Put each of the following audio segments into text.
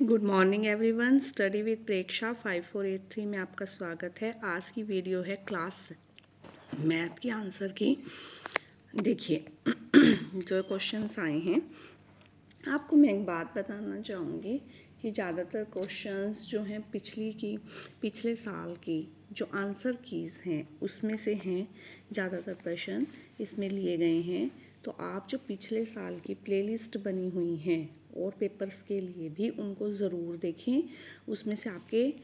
Good morning everyone. Study with Preksha 5483 में आपका स्वागत है। आज की वीडियो है क्लास मैथ की आंसर की। देखिए जो क्वेश्चंस आए हैं, आपको मैं एक बात बताना चाहूँगी कि ज़्यादातर क्वेश्चंस जो हैं पिछले साल की जो आंसर कीज़ हैं उसमें से हैं ज़्यादातर प्रश्न इसमें लिए गए हैं। तो आप जो पिछले साल की प्लेलिस्ट बनी हुई हैं और पेपर्स के लिए भी उनको ज़रूर देखें। उसमें से आपके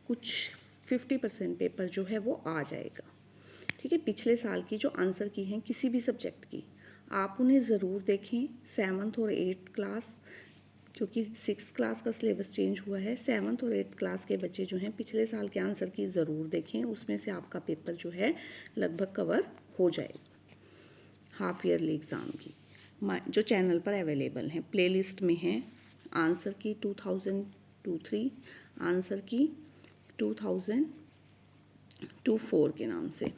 कुछ 50% पेपर जो है वो आ जाएगा। ठीक है, पिछले साल की जो आंसर की हैं किसी भी सब्जेक्ट की आप उन्हें ज़रूर देखें। 7th और 8th क्लास, क्योंकि 6th क्लास का सिलेबस चेंज हुआ है। 7th और 8th क्लास के बच्चे जो हैं पिछले साल के आंसर की ज़रूर देखें। उसमें से आपका पेपर जो है लगभग कवर हो जाएगा हाफ ईयरली एग्ज़ाम की। जो चैनल पर अवेलेबल हैं, प्लेलिस्ट में है आंसर की 2023, आंसर की 2024 के नाम से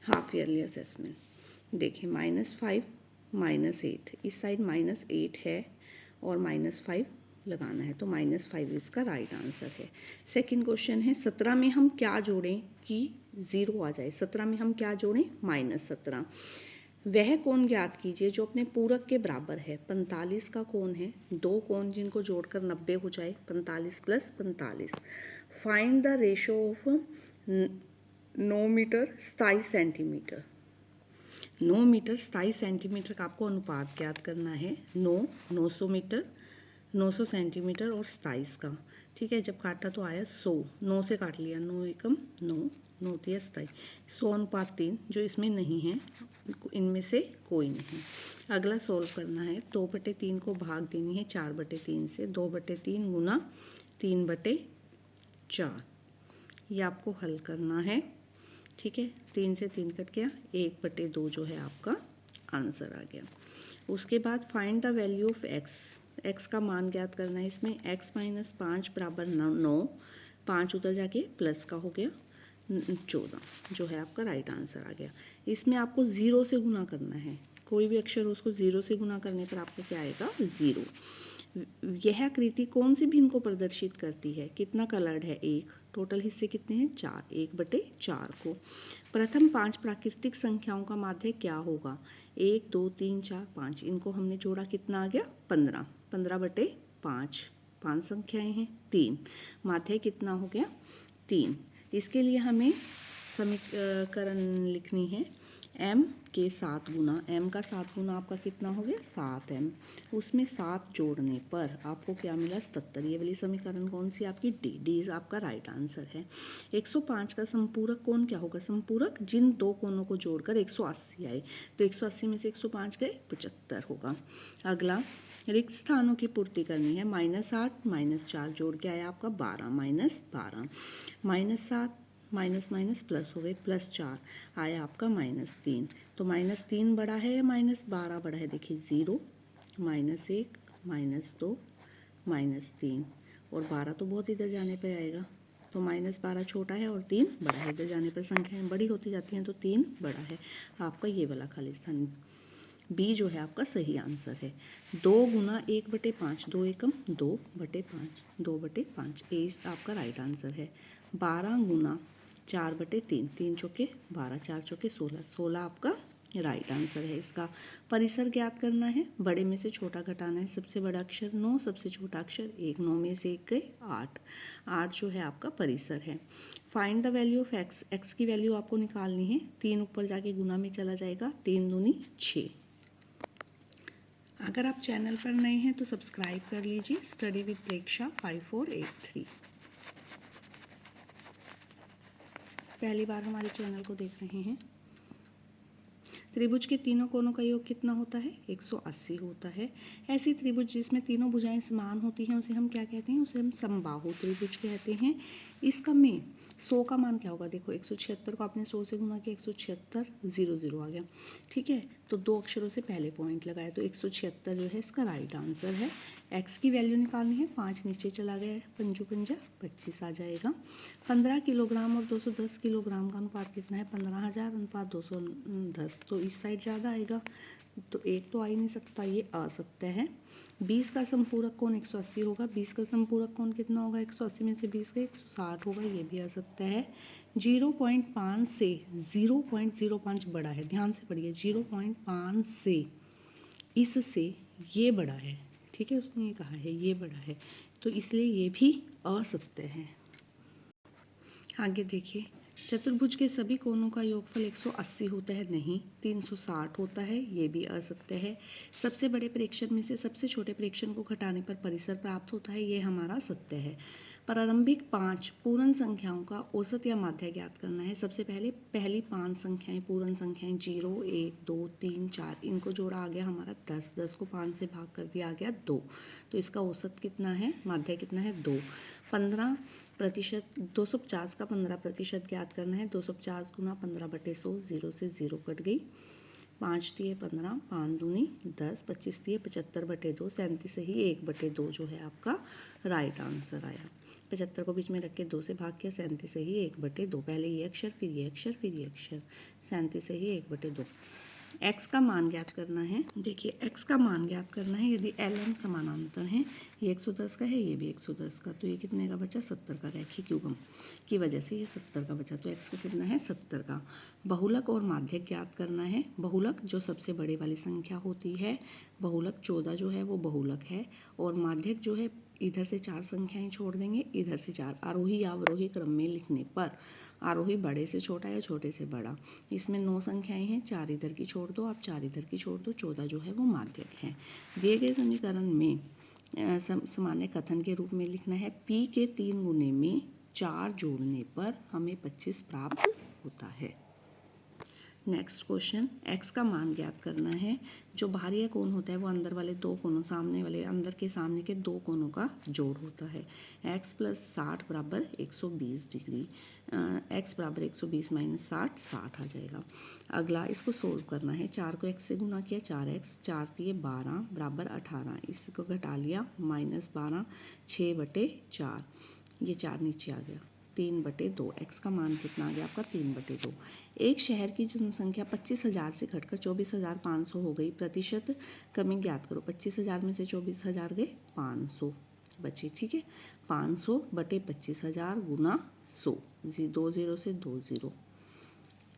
हाफ ईयरली असेसमेंट। देखिए -5 -8, इस साइड -8 है और -5 लगाना है, तो -5 इसका राइट आंसर है। सेकंड क्वेश्चन है 17 में हम क्या जोड़ें कि 0 आ जाए। 17 में हम क्या जोड़ें? -17। वह कोण ज्ञात कीजिए जो अपने पूरक के बराबर है। 45 का कोण है, दो कोण जिनको जोड़कर 90 हो जाए। 45 + 45। Find the ratio of 9 metre 27 centimetre. 9 metre 27 centimetre का आपको अनुपात ज्ञात करना है। 900 मीटर, 900 सेंटीमीटर और 27 का। ठीक है, जब काटा तो आया 100, 9 से काट लिया, 9 एकम 9, 9 तिया 27, 100:3 जो इसमें नहीं है, इनमें से कोई नहीं। अगला सोल्व करना है। 2/3 को भाग देनी है 4/3 से। 2/3 गुना 3/4, ये आपको हल करना है। ठीक है, 3 से 3 कट गया, 1/2 जो है आपका आंसर आ गया। उसके बाद find the value of x का मान ज्ञात करना है। इसमें x - 5 = 9, 5 उधर जाके प्लस का हो गया 14, जो है आपका राइट आंसर आ गया। इसमें आपको 0 से गुना करना है, कोई भी अक्षर उसको 0 से गुना करने पर आपको क्या आएगा? 0। यह आकृति कौन सी भिन्न को प्रदर्शित करती है? कितना कलर्ड है? 1। टोटल हिस्से कितने हैं? 4। 1/4 को। प्रथम 5 प्राकृतिक संख्याओं का माध्य क्या होगा? 1 2 3 4 5, इनको हमने जोड़ा, कितना आ गया? 15। 15/5, 5 संख्याएं हैं, 3। माध्य कितना हो गया? 3। इसके लिए हमें समीकरण लिखनी है। m के 7 गुना, m का 7 गुना आपका कितना हो गया? 7m। उसमें 7 जोड़ने पर आपको क्या मिला? 77। ये वाली समीकरण कौन सी आपकी? डी आपका राइट आंसर है। 105 का संपूरक कोण क्या होगा? संपूरक जिन दो कोणों को जोड़कर 180 आए, तो 180 में से 105 गए, 75 होगा। अगला रिक्त स्थानों की पूर्ति करनी है। -8 - 4 जोड़ के आया आपका 12, -12, -7 माइनस प्लस हो गए, +4 आया आपका -3। तो -3 बड़ा है या -12 बड़ा है? देखिए 0, -1, -2, -3 और 12 तो बहुत इधर जाने पर आएगा, तो -12 छोटा है और 3 बड़ा है। इधर जाने पर संख्याएं बड़ी होती जाती हैं, तो 3 बड़ा है। आपका ये वाला खाली स्थान बी जो है आपका सही आंसर है। 2 गुना 1/5, 2 एकम 2/5, 2/5, ए आपका राइट आंसर है। 12 गुना 4/3, 3 चौके 12, 4 चौके 16, 16 आपका राइट आंसर है। इसका परिसर ज्ञात करना है। बड़े में से छोटा घटाना है। सबसे बड़ा अक्षर 9, सबसे छोटा अक्षर 1, 9 में से 1 गए 8, 8 जो है आपका परिसर है। Find the value of x की वैल्यू आपको निकालनी है। 3 ऊपर जाके गुना में चला जाएगा, 3 दूनी 6। अगर आप चैनल पर नए हैं तो सब्सक्राइब कर लीजिए। Study with Preksha 5483। पहली बार हमारे चैनल को देख रहे हैं। त्रिभुज के तीनों कोणों का योग कितना होता है? 180 होता है। ऐसी त्रिभुज जिसमें तीनों भुजाएं समान होती हैं उसे हम क्या कहते हैं? उसे हम समबाहु त्रिभुज कहते हैं। इसका में 100 का मान क्या होगा? देखो 176 को आपने 100 से गुना किया, 176 0 0 आ गया। ठीक है, तो 2 अक्षरों से पहले पॉइंट लगाया, तो 176 जो है इसका राइट आंसर है। एक्स की वैल्यू निकालनी है। 5 नीचे चला गया है, 5 पंजा 25 आ जाएगा। 15 किलोग्राम और 210 किलोग्राम का अनुपात कितना है? 15,000 अनुपात 210, तो इस साइड ज़्यादा आएगा, तो 1 तो आ ही नहीं सकता, ये आ सकता है। 20 का समपूरक कोण 180 होगा। 20 का समपूरक कोण कितना होगा? 180 में से 20 का 160 होगा, ये भी आ सकता है। 0.5 से 0.05 बड़ा है, ध्यान से पढ़िए। 0.5 से इससे ये बड़ा है, ठीक है, उसने ये कहा है ये बड़ा है, तो इसलिए ये भी आ सकते हैं। आगे देखिए, चतुर्भुज के सभी कोणों का योगफल 180 होता है, नहीं, 360 होता है, ये भी आ सकते हैं। सबसे बड़े प्रेक्षण में से सबसे छोटे प्रेक्षण को घटाने पर परिसर प्राप्त होता है, ये हमारा सत्य है। प्रारंभिक 5 पूर्ण संख्याओं का औसत या माध्य ज्ञात करना है। सबसे पहले पहली 5 संख्याएं पूर्ण संख्याएं 0, 1, 2, 3, 4, इनको जोड़ा आ गया हमारा 10, 10 को 5 से भाग कर दिया आ गया 2, तो इसका औसत कितना है, माध्य कितना है 2। 15% 250 का 15% ज्ञात करना है। 250 गुना 15/100, 0 से 0 कट गई। 5 दिए 15, 5 दूनी 10, 25 दिए 75/2, 37 से ही 1/2 जो है आपका राइट आंसर आया। 75 को बीच में रख के 2 से भाग किया, 37 से ही 1/2, पहले ये अक्षर फिर ये अक्षर फिर ये अक्षर, 37 से ही 1/2। x का मान ज्ञात करना है। देखिए x का मान ज्ञात करना है यदि ln समानांतर है, ये 110 का है, ये भी 110 का, तो ये कितने का बचा? 70 का। रैखिक युग्म की वजह से ये 70 का बचा, तो x का कितना है? 70 का। बहुलक और माध्यक ज्ञात करना है। बहुलक जो सबसे बड़े वाली संख्या होती है, बहुलक 14 जो है वो बहुलक है, और माध्यक जो है इधर से 4 संख्याएं छोड़ देंगे, इधर से 4, आरोही या अवरोही क्रम में लिखने पर आरोही बड़े से छोटा या छोटे से बड़ा। इसमें 9 संख्याएं हैं, 4 इधर की छोड़ दो, आप 4 इधर की छोड़ दो, 14 जो है वो माध्यक है। दिए गए समीकरण में सामान्य कथन के रूप में लिखना है, p के 3 गुने में 4 जोड़ने पर हमें 25 प्राप्त होता है। नेक्स्ट क्वेश्चन, x का मान ज्ञात करना है। जो बाहरी कोण होता है वो अंदर वाले दो कोणों, सामने वाले अंदर के सामने के दो कोणों का जोड़ होता है। x + 60 = 120 degree. x = 120 - 60, 60 आ जाएगा। अगला इसको सोल्व करना है। 4 को x से गुना किया, 4x, 4 दिए 12 = 18, इसको घटा लिया -12, 6/4, ये 4 नीचे आ गया, 3/2। x का मान कितना आ गया आपका? 3/2। एक शहर की जनसंख्या 25,000 से घटकर 24,500 हो गई। प्रतिशत कमी ज्ञात करो। 25,000 में से 24,000 गए, 500 बचे, ठीक है। 500/25,000 गुना 100, 2 0 से 2 0,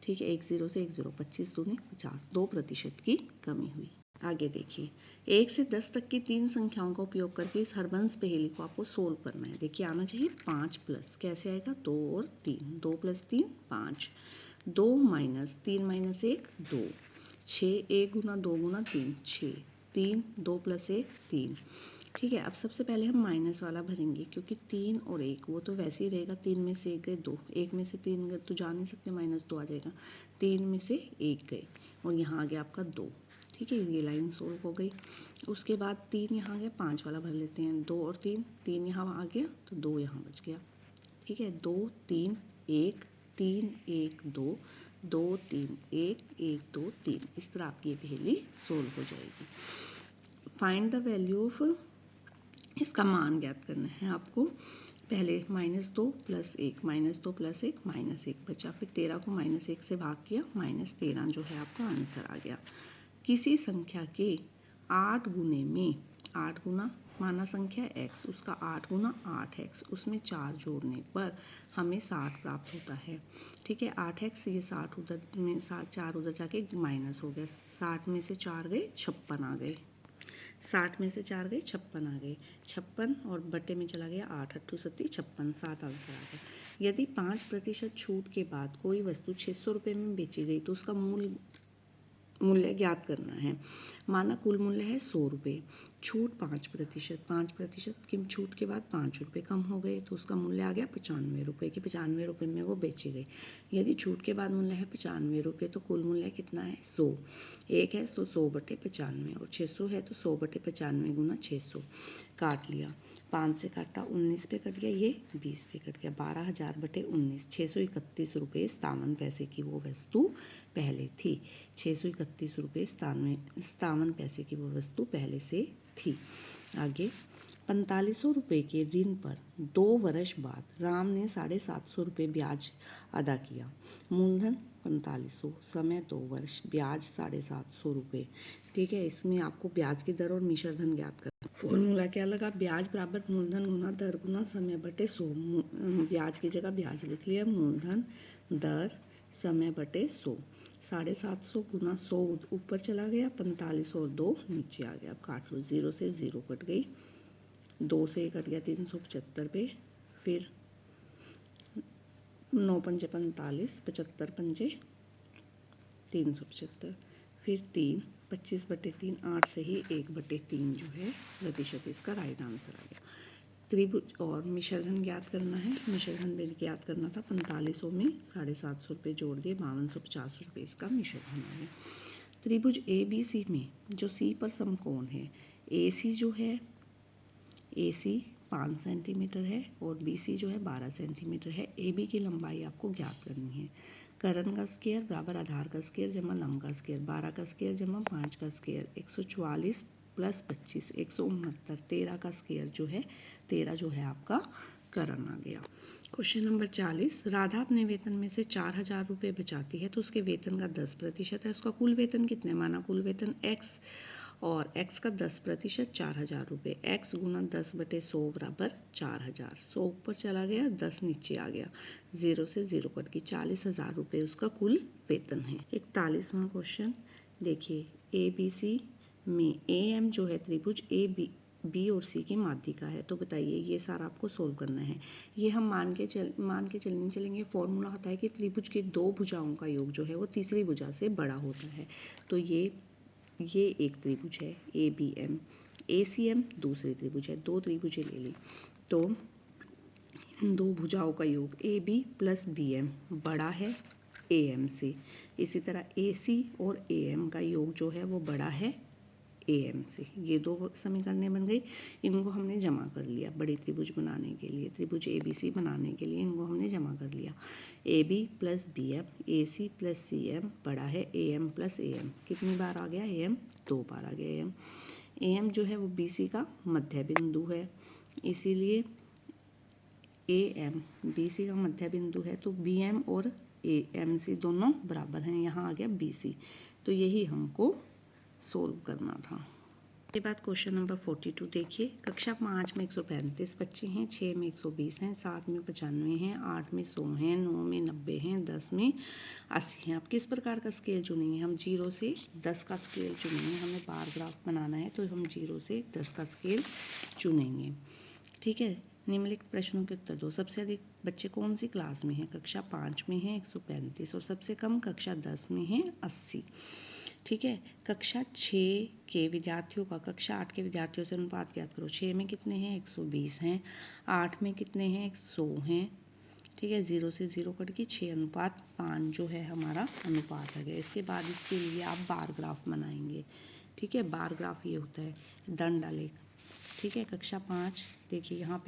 ठीक है, 1 0 से 1 0, 25 दूनी 50, 2% की कमी हुई। आगे देखिए, 1 से 10 तक की 3 संख्याओं का उपयोग करके इस हरबंस पहेली को आपको सोल्व करना है। देखिए आना चाहिए 5+, कैसे आएगा? 2 और 3, 2 + 3 5, 2 - 3 - 1 2, 6, 1 गुना 2 गुना 3 6, 3, 2 + 1 3, ठीक है। अब सबसे पहले हम माइनस वाला भरेंगे, क्योंकि 3 और 1 वो तो वैसे ही रहेगा। 3 में से 1 गए 2, 1 में से 3 गए तो जा नहीं सकते, -2 आ जाएगा। 3 में से 1 गए और यहाँ आ गया आपका 2, ठीक है, ये लाइन सोल्व हो गई। उसके बाद 3 यहाँ आ गया, 5 वाला भर लेते हैं। 2 और 3, 3 यहाँ आ गया तो 2 यहाँ बच गया, ठीक है। 2 3 1 3 1 2, 2 3 1 1 2 3, इस तरह आपकी ये पहेली सोल्व हो जाएगी। फाइंड द वैल्यू ऑफ, इसका मान ज्ञात करना है आपको। पहले -2 + 1, -2 + 1 -1 बचा, फिर 13 को -1 से भाग किया, -13 जो है आपका आंसर आ गया। किसी संख्या के 8 गुने में, 8 गुना माना संख्या x, उसका 8 गुना 8x, उसमें 4 जोड़ने पर हमें 60 प्राप्त होता है, ठीक है। 8x, ये 60 उधर में 4 उधर जाके माइनस हो गया, 60 में से 4 गए 56 आ गए, 60 में से 4 गए 56 आ गए, 56 और बटे में चला गया 8 8 7 56, 7 आंसर आ गया। यदि 5% छूट के बाद कोई वस्तु 600 रुपये में बेची गई तो उसका मूल्य ज्ञात करना है। माना कुल मूल्य है 100 रुपये, छूट 5%, 5% की छूट के बाद 5 रुपये कम हो गए तो उसका मूल्य आ गया 95 रुपये, कि 95 रुपये में वो बेची गई। यदि छूट के बाद मूल्य है 95 रुपये तो कुल मूल्य कितना है? 100, 1 है तो 100/95, और 600 है तो 100/95 गुना 600, काट लिया, 5 से काटा 19 पे कट गया, ये 20 पे कट गया, 12,000/19, 631 रुपये 57 पैसे की वो वस्तु पहले थी। 631 रुपये 57 पैसे की वो वस्तु पहले से थी। आगे 4500 रुपये के ऋण पर 2 वर्ष बाद राम ने 750 रुपये ब्याज अदा किया। मूलधन 4500, समय 2 वर्ष, ब्याज 750 रुपये। ठीक है, इसमें आपको ब्याज की दर और मिश्र धन ज्ञात करना। फॉर्मूला क्या लगा, ब्याज बराबर मूलधन गुना दर गुना समय बटे 100। ब्याज की जगह ब्याज लिख लिया, मूलधन दर समय बटे 100। 750 गुना 100 ऊपर चला गया, 45 और 2 नीचे आ गया। अब काट लो, 0 से 0 कट गई, 2 से कट गया 375 पे, फिर 9 पंजे 45, 75 पंजे 375, फिर 3, 25 बटे 3, 8 से ही 1 बटे 3 जो है प्रतिशत इसका राइट आंसर आ गया। त्रिभुज और मिश्र धन ज्ञात करना है। मिश्र धन भी ज्ञात करना था, 4500 में 750 रुपये जोड़ दिए, 5250 रुपये इसका मिश्र धन आ गया। त्रिभुज ए बी सी में जो सी पर समकोण है, ए सी जो है, ए सी 5 सेंटीमीटर है और बी सी जो है 12 सेंटीमीटर है। ए बी की लंबाई आपको ज्ञात करनी है। कर्ण का स्क्वायर बराबर आधार का स्क्वायर जमा लंब का स्क्वायर, 12 का स्क्वायर जमा 5 का स्क्वायर, 144 प्लस 25 169, 13 का स्क्वायर जो है 13 जो है आपका कर्ण आ गया। क्वेश्चन नंबर 40, राधा अपने वेतन में से 4000 रुपये बचाती है तो उसके वेतन का 10% है। उसका कुल वेतन कितने माना, कुल वेतन x और x का 10% 4000 रुपये, x गुना 10 बटे 100 बराबर 4000। 100 ऊपर चला गया, 10 नीचे आ गया, 0 से 0 कट गई, 40,000 रुपये उसका कुल वेतन है। 41वां क्वेश्चन देखिए, ए बी सी में ए एम जो है त्रिभुज ए बी और सी की माध्यिका है। तो बताइए, ये सारा आपको सोल्व करना है। ये हम मान के चलेंगे। फॉर्मूला होता है कि त्रिभुज की 2 भुजाओं का योग जो है वो तीसरी भुजा से बड़ा होता है। तो ये एक त्रिभुज है A B M, A C M दूसरी त्रिभुज है। 2 त्रिभुजें ले ली तो इन 2 भुजाओं का योग A B plus B M बड़ा है ए एम से। इसी तरह ए सी और ए एम का योग जो है वो बड़ा है ए एम से। ये 2 समीकरणें बन गई, इनको हमने जमा कर लिया बड़ी त्रिभुज बनाने के लिए, त्रिभुज ए बी सी बनाने के लिए इनको हमने जमा कर लिया। A B plus B M, A C plus C M बड़ा है A M plus A M. कितनी बार आ गया, ए एम 2 बार आ गया। ए एम जो है वो बी सी का मध्य बिंदु है, इसीलिए ए एम बी सी का मध्य बिंदु है तो बी एम और ए एम सी दोनों बराबर हैं। यहाँ आ गया बी सी, तो यही हमको सोल्व करना था। इसके बाद क्वेश्चन नंबर 42 देखिए, कक्षा 5 में 135 बच्चे हैं, 6 में 120 हैं, 7 में 95 हैं, 8 में 100 हैं, 9 में 90 हैं, 10 में 80 हैं। अब किस प्रकार का स्केल चुनेंगे, हम 0 से 10 का स्केल चुनेंगे। हमें बार ग्राफ बनाना है तो हम 0 से 10 का स्केल चुनेंगे। ठीक है, निम्नलिखित प्रश्नों के उत्तर दो। सबसे अधिक बच्चे कौन सी क्लास में हैं, कक्षा 5 में हैं 135 और सबसे कम कक्षा 10 में हैं 80। ठीक है, कक्षा 6 के विद्यार्थियों का कक्षा 8 के विद्यार्थियों से अनुपात ज्ञात करो। 6 में कितने हैं, 120 हैं, 8 में कितने हैं, 100 हैं। ठीक है, 0 से 0 कट के 6:5 जो है हमारा अनुपात आ गया। इसके बाद इसके लिए आप बार ग्राफ बनाएंगे। ठीक है, बार ग्राफ ये होता है दंड आलेख। ठीक है, कक्षा 5 देखिए, यहाँ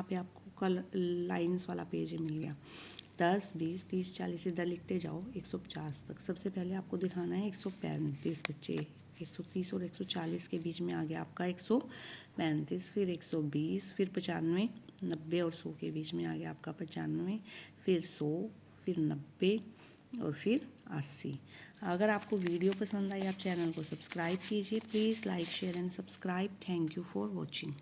पे आपको कल लाइंस वाला पेज मिल गया। 10, 20, 30, 40 इधर लिखते जाओ 150 तक। सबसे पहले आपको दिखाना है 135 बच्चे, 130 और 140 के बीच में आ गया आपका 135, फिर 120, फिर 95, 90 और 100 के बीच में आ गया आपका 95, फिर 100, फिर 90 और फिर 80। अगर आपको वीडियो पसंद आई, आप चैनल को सब्सक्राइब कीजिए। Please like share and subscribe. Thank you for watching.